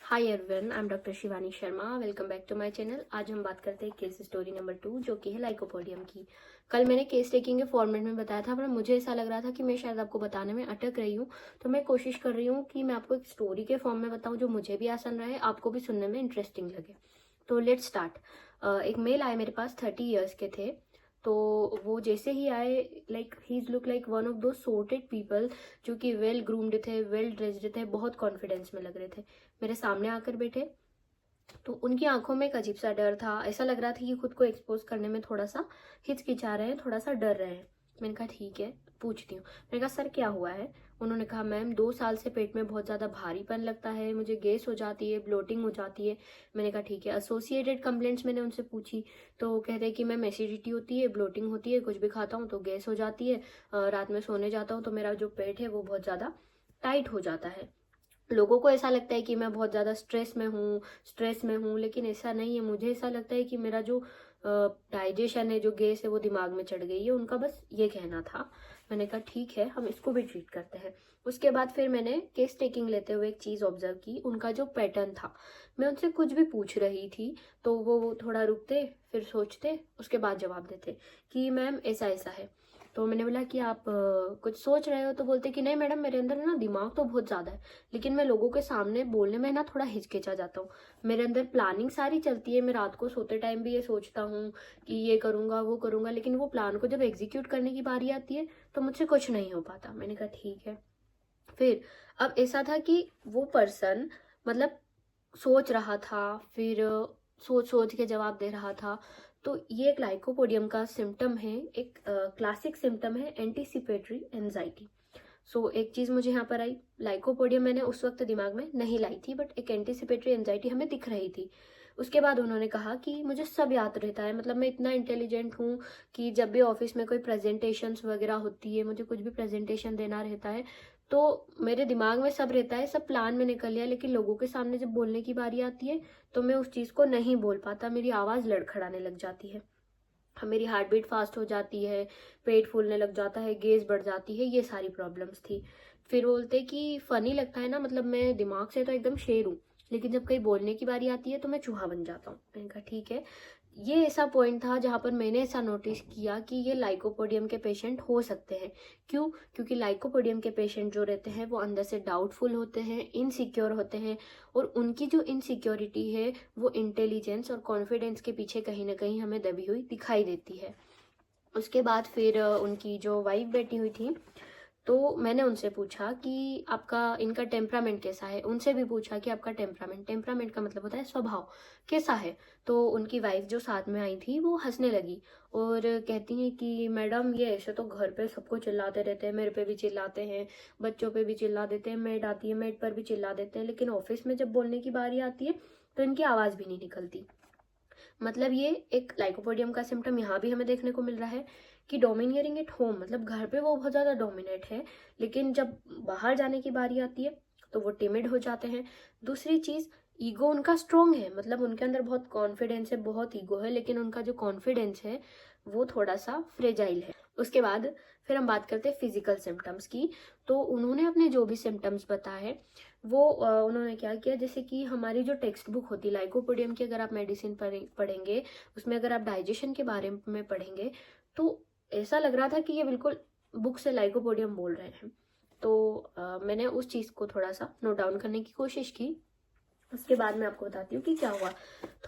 Hi everyone, I am doctor Shivani Sharma. Welcome back to my channel. आज हम बात करते हैं केस स्टोरी नंबर 2, जो कि है लाइकोपोडियम की। कल मैंने केस टेकिंग के फॉर्मेट में बताया था, पर मुझे ऐसा लग रहा था कि मैं शायद आपको बताने में अटक रही हूँ, तो मैं कोशिश कर रही हूँ कि मैं आपको एक स्टोरी के फॉर्म में बताऊँ जो मुझे भी आसान रहे, आपको भी सुनने में इंटरेस्टिंग लगे। तो लेट्स स्टार्ट। एक मेल आए मेरे पास, 30 ईयर्स के थे। तो वो जैसे ही आए, like he look like one of दो सॉर्टेड पीपल, जो कि वेल ग्रूम्ड थे, वेल ड्रेस्ड थे, बहुत कॉन्फिडेंस में लग रहे थे। मेरे सामने आकर बैठे तो उनकी आंखों में एक अजीब सा डर था। ऐसा लग रहा था कि खुद को एक्सपोज करने में थोड़ा सा हिचकिचा रहे हैं, थोड़ा सा डर रहे हैं। मैंने कहा ठीक है, पूछती हूँ। मैंने कहा सर क्या हुआ है? उन्होंने कहा मैम 2 साल से पेट में बहुत ज़्यादा भारीपन लगता है, मुझे गैस हो जाती है, ब्लोटिंग हो जाती है। मैंने कहा ठीक है। एसोसिएटेड कंप्लेंट्स मैंने उनसे पूछी, तो वो कहते हैं कि मैम एसिडिटी होती है, ब्लोटिंग होती है, कुछ भी खाता हूँ तो गैस हो जाती है, रात में सोने जाता हूँ तो मेरा जो पेट है वो बहुत ज़्यादा टाइट हो जाता है। लोगों को ऐसा लगता है कि मैं बहुत ज़्यादा स्ट्रेस में हूँ, लेकिन ऐसा नहीं है। मुझे ऐसा लगता है कि मेरा जो डाइजेशन है, जो गैस है, वो दिमाग में चढ़ गई है। उनका बस ये कहना था। मैंने कहा ठीक है, हम इसको भी ट्रीट करते हैं। उसके बाद फिर मैंने केस टेकिंग लेते हुए एक चीज़ ऑब्जर्व की, उनका जो पैटर्न था। मैं उनसे कुछ भी पूछ रही थी तो वो थोड़ा रुकते, फिर सोचते, उसके बाद जवाब देते कि मैम ऐसा ऐसा है। तो मैंने बोला कि आप कुछ सोच रहे हो? तो बोलते कि नहीं मैडम, मेरे अंदर ना दिमाग तो बहुत ज़्यादा है, लेकिन मैं लोगों के सामने बोलने में ना थोड़ा हिचकिचा जाता हूँ। मेरे अंदर प्लानिंग सारी चलती है, मैं रात को सोते टाइम भी ये सोचता हूँ कि ये करूँगा वो करूँगा, लेकिन वो प्लान को जब एग्जीक्यूट करने की बारी आती है तो मुझसे कुछ नहीं हो पाता। मैंने कहा ठीक है। फिर अब ऐसा था कि वो पर्सन, मतलब सोच रहा था, फिर सोच सोच के जवाब दे रहा था। तो ये एक लाइकोपोडियम का सिम्टम है, एक क्लासिक सिम्टम है एंटीसिपेटरी एंजाइटी। सो एक चीज मुझे यहाँ पर आई, लाइकोपोडियम मैंने उस वक्त दिमाग में नहीं लाई थी, बट एक एंटीसिपेटरी एंजाइटी हमें दिख रही थी। उसके बाद उन्होंने कहा कि मुझे सब याद रहता है, मतलब मैं इतना इंटेलिजेंट हूँ कि जब भी ऑफिस में कोई प्रेजेंटेशंस वगैरह होती है, मुझे कुछ भी प्रेजेंटेशन देना रहता है, तो मेरे दिमाग में सब रहता है, सब प्लान मैंने कर लिया, लेकिन लोगों के सामने जब बोलने की बारी आती है तो मैं उस चीज़ को नहीं बोल पाता, मेरी आवाज़ लड़खड़ाने लग जाती है, मेरी हार्ट बीट फास्ट हो जाती है, पेट फूलने लग जाता है, गेज बढ़ जाती है, ये सारी प्रॉब्लम्स थी। फिर बोलते कि फनी लगता है ना, मतलब मैं दिमाग से तो एकदम शेर हूँ, लेकिन जब कहीं बोलने की बारी आती है तो मैं चूहा बन जाता हूँ। मैंने कहा ठीक है। ये ऐसा पॉइंट था जहाँ पर मैंने ऐसा नोटिस किया कि ये लाइकोपोडियम के पेशेंट हो सकते हैं। क्यों? क्योंकि लाइकोपोडियम के पेशेंट जो रहते हैं वो अंदर से डाउटफुल होते हैं, इनसिक्योर होते हैं, और उनकी जो इनसिक्योरिटी है वो इंटेलिजेंस और कॉन्फिडेंस के पीछे कहीं ना कहीं हमें दबी हुई दिखाई देती है। उसके बाद फिर उनकी जो वाइफ बैठी हुई थी, तो मैंने उनसे पूछा कि आपका, इनका टेम्परामेंट कैसा है। उनसे भी पूछा कि आपका टेम्परामेंट का मतलब होता है स्वभाव, कैसा है। तो उनकी वाइफ जो साथ में आई थी वो हंसने लगी और कहती हैं कि मैडम ये ऐसे तो घर पे सबको चिल्लाते रहते हैं, मेरे पे भी चिल्लाते हैं, बच्चों पे भी चिल्ला देते हैं, मेड आती है मेड पर भी चिल्ला देते हैं, लेकिन ऑफिस में जब बोलने की बारी आती है तो इनकी आवाज़ भी नहीं निकलती। मतलब ये एक लाइकोपोडियम का सिम्टम यहाँ भी हमें देखने को मिल रहा है कि डोमिनियरिंग एट होम, मतलब घर पे वो बहुत ज़्यादा डोमिनेट है, लेकिन जब बाहर जाने की बारी आती है तो वो टिमिड हो जाते हैं। दूसरी चीज़, ईगो उनका स्ट्रोंग है, मतलब उनके अंदर बहुत कॉन्फिडेंस है, बहुत ईगो है, लेकिन उनका जो कॉन्फिडेंस है वो थोड़ा सा फ्रेजाइल है। उसके बाद फिर हम बात करते हैं फिजिकल सिम्टम्स की। तो उन्होंने अपने जो भी सिम्टम्स बताए वो उन्होंने क्या किया, जैसे कि हमारी जो टेक्स्ट बुक होती है लाइकोपोडियम की, अगर आप मेडिसिन पढ़ेंगे, उसमें अगर आप डाइजेशन के बारे में पढ़ेंगे, तो ऐसा लग रहा था कि ये बिल्कुल बुक से लाइकोपोडियम बोल रहे हैं। तो मैंने उस चीज़ को थोड़ा सा नोट डाउन करने की कोशिश की। उसके बाद मैं आपको बताती हूँ कि क्या हुआ।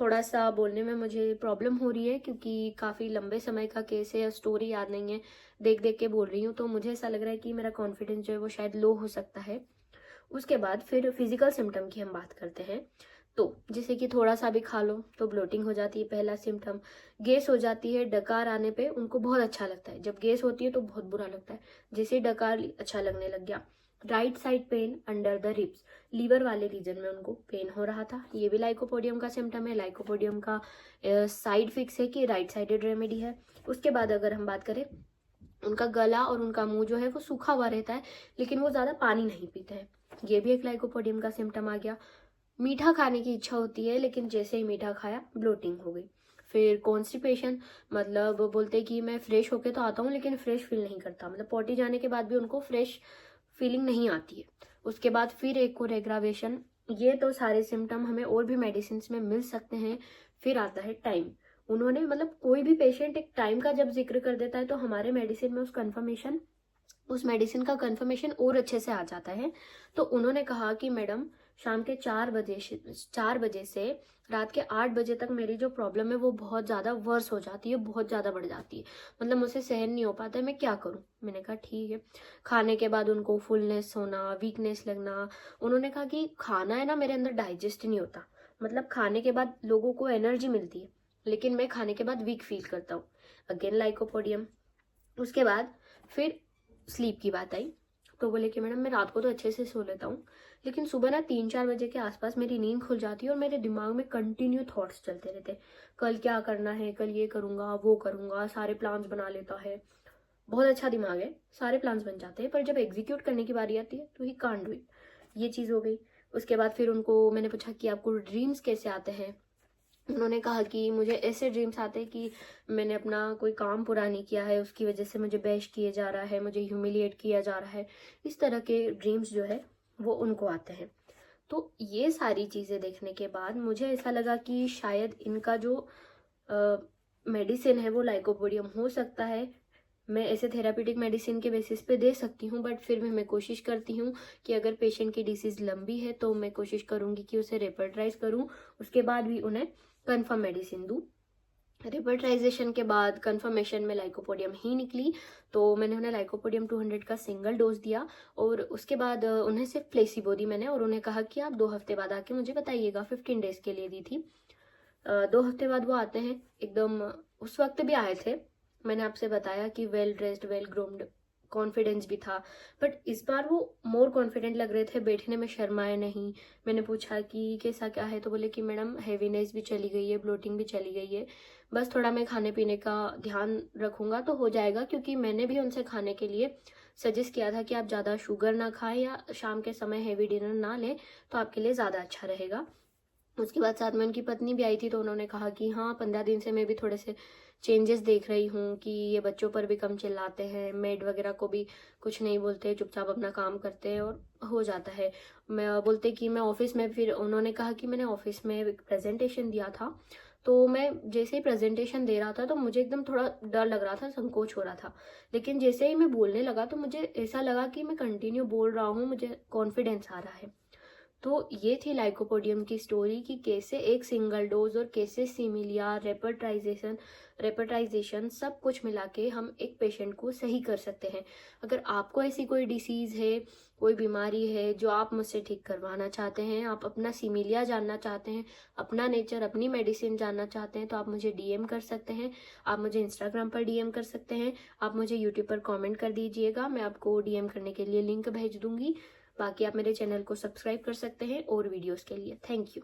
थोड़ा सा बोलने में मुझे प्रॉब्लम हो रही है क्योंकि काफ़ी लंबे समय का केस है, स्टोरी याद नहीं है, देख देख के बोल रही हूँ, तो मुझे ऐसा लग रहा है कि मेरा कॉन्फिडेंस जो है वो शायद लो हो सकता है। उसके बाद फिर फिजिकल सिम्टम की हम बात करते हैं। तो जैसे कि थोड़ा सा भी खा लो तो ब्लोटिंग हो जाती है, पहला सिम्टम। गैस हो जाती है, डकार आने पे उनको बहुत अच्छा लगता है, जब गैस होती है तो बहुत बुरा लगता है, जैसे ही डकार अच्छा लगने लग गया। Right side pain under the ribs, liver वाले रीजन में उनको पेन हो रहा था, ये भी लाइकोपोडियम का सिम्टम है। लाइकोपोडियम का साइड फिक्स है कि राइट साइडेड रेमेडी है। उसके बाद अगर हम बात करें, उनका गला और उनका मुंह जो है वो सूखा हुआ रहता है, लेकिन वो ज़्यादा पानी नहीं पीते हैं, ये भी एक लाइकोपोडियम का सिम्टम आ गया। मीठा खाने की इच्छा होती है, लेकिन जैसे ही मीठा खाया ब्लोटिंग हो गई। फिर कॉन्स्टिपेशन, मतलब बोलते कि मैं फ्रेश होके तो आता हूँ लेकिन फ्रेश फील नहीं करता, मतलब पॉटी जाने के बाद भी उनको फ्रेश फीलिंग नहीं आती है। उसके बाद फिर एक और एग्रावेशन, ये तो सारे सिम्टम हमें और भी मेडिसिन में मिल सकते हैं। फिर आता है टाइम। उन्होंने मतलब कोई भी पेशेंट एक टाइम का जब जिक्र कर देता है तो हमारे मेडिसिन में उस मेडिसिन का कंफर्मेशन और अच्छे से आ जाता है। तो उन्होंने कहा कि मैडम शाम के 4 बजे से रात के 8 बजे तक मेरी जो प्रॉब्लम है वो बहुत ज़्यादा वर्स हो जाती है, बहुत ज़्यादा बढ़ जाती है, मतलब मुझसे सहन नहीं हो पाता है, मैं क्या करूं। मैंने कहा ठीक है। खाने के बाद उनको फुलनेस होना, वीकनेस लगना। उन्होंने कहा कि खाना है ना मेरे अंदर डाइजेस्ट नहीं होता, मतलब खाने के बाद लोगों को एनर्जी मिलती है लेकिन मैं खाने के बाद वीक फील करता हूँ। Again lycopodium. उसके बाद फिर स्लीप की बात आई तो बोले कि मैडम मैं रात को तो अच्छे से सो लेता हूँ लेकिन सुबह ना 3-4 बजे के आसपास मेरी नींद खुल जाती है और मेरे दिमाग में कंटिन्यू थॉट्स चलते रहते हैं। कल क्या करना है, कल ये करूंगा वो करूंगा, सारे प्लान्स बना लेता है। बहुत अच्छा दिमाग है, सारे प्लान्स बन जाते हैं पर जब एग्जीक्यूट करने की बारी आती है तो ही कांट डू इट। ये चीज़ हो गई। उसके बाद फिर उनको मैंने पूछा कि आपको ड्रीम्स कैसे आते हैं। उन्होंने कहा कि मुझे ऐसे ड्रीम्स आते हैं कि मैंने अपना कोई काम पूरा नहीं किया है, उसकी वजह से मुझे बैश किया जा रहा है, मुझे ह्यूमिलिएट किया जा रहा है। इस तरह के ड्रीम्स जो है वो उनको आते हैं। तो ये सारी चीज़ें देखने के बाद मुझे ऐसा लगा कि शायद इनका जो मेडिसिन है वो लाइकोपोडियम हो सकता है। मैं ऐसे थेरापीटिक मेडिसिन के बेसिस पे दे सकती हूँ बट फिर भी मैं कोशिश करती हूँ कि अगर पेशेंट की डिसीज़ लंबी है तो मैं कोशिश करूँगी कि उसे रेपर्टाइज करूँ, उसके बाद भी उन्हें कन्फर्म मेडिसिन दूँ। रिपर्टाइजेशन के बाद कंफर्मेशन में लाइकोपोडियम ही निकली तो मैंने उन्हें लाइकोपोडियम 200 का सिंगल डोज दिया और उसके बाद उन्हें सिर्फ प्लेसिबो दी मैंने और उन्हें कहा कि आप 2 हफ्ते बाद आके मुझे बताइएगा। 15 डेज के लिए दी थी। 2 हफ्ते बाद वो आते हैं एकदम। उस वक्त भी आए थे, मैंने आपसे बताया कि well dressed, well groomed, confidence भी था बट इस बार वो मोर कॉन्फिडेंट लग रहे थे, बैठने में शर्माए नहीं। मैंने पूछा कि कैसा क्या है तो बोले कि मैडम हैवीनेस भी चली गई है, ब्लोटिंग भी चली गई है, बस थोड़ा मैं खाने पीने का ध्यान रखूंगा तो हो जाएगा। क्योंकि मैंने भी उनसे खाने के लिए सजेस्ट किया था कि आप ज़्यादा शुगर ना खाएं या शाम के समय हैवी डिनर ना लें तो आपके लिए ज़्यादा अच्छा रहेगा। उसके बाद साथ में उनकी पत्नी भी आई थी तो उन्होंने कहा कि हाँ 15 दिन से मैं भी थोड़े से चेंजेस देख रही हूँ कि ये बच्चों पर भी कम चिल्लाते हैं, मेड वगैरह को भी कुछ नहीं बोलते, चुपचाप अपना काम करते हैं और हो जाता है। मैं बोलते कि मैं ऑफिस में, फिर उन्होंने कहा कि मैंने ऑफिस में एक प्रेजेंटेशन दिया था तो मैं जैसे ही प्रेजेंटेशन दे रहा था तो मुझे एकदम थोड़ा डर लग रहा था, संकोच हो रहा था, लेकिन जैसे ही मैं बोलने लगा तो मुझे ऐसा लगा कि मैं कंटिन्यू बोल रहा हूँ, मुझे कॉन्फिडेंस आ रहा है। तो ये थी लाइकोपोडियम की स्टोरी कि कैसे एक सिंगल डोज और कैसे सिमिलिया, रेपर्टाइजेशन सब कुछ मिला के हम एक पेशेंट को सही कर सकते हैं। अगर आपको ऐसी कोई डिसीज़ है, कोई बीमारी है जो आप मुझसे ठीक करवाना चाहते हैं, आप अपना सिमिलिया जानना चाहते हैं, अपना नेचर, अपनी मेडिसिन जानना चाहते हैं तो आप मुझे डीएम कर सकते हैं। आप मुझे इंस्टाग्राम पर डीएम कर सकते हैं, आप मुझे यूट्यूब पर कमेंट कर दीजिएगा, मैं आपको डीएम करने के लिए लिंक भेज दूंगी। बाकी आप मेरे चैनल को सब्सक्राइब कर सकते हैं और वीडियोस के लिए। Thank you.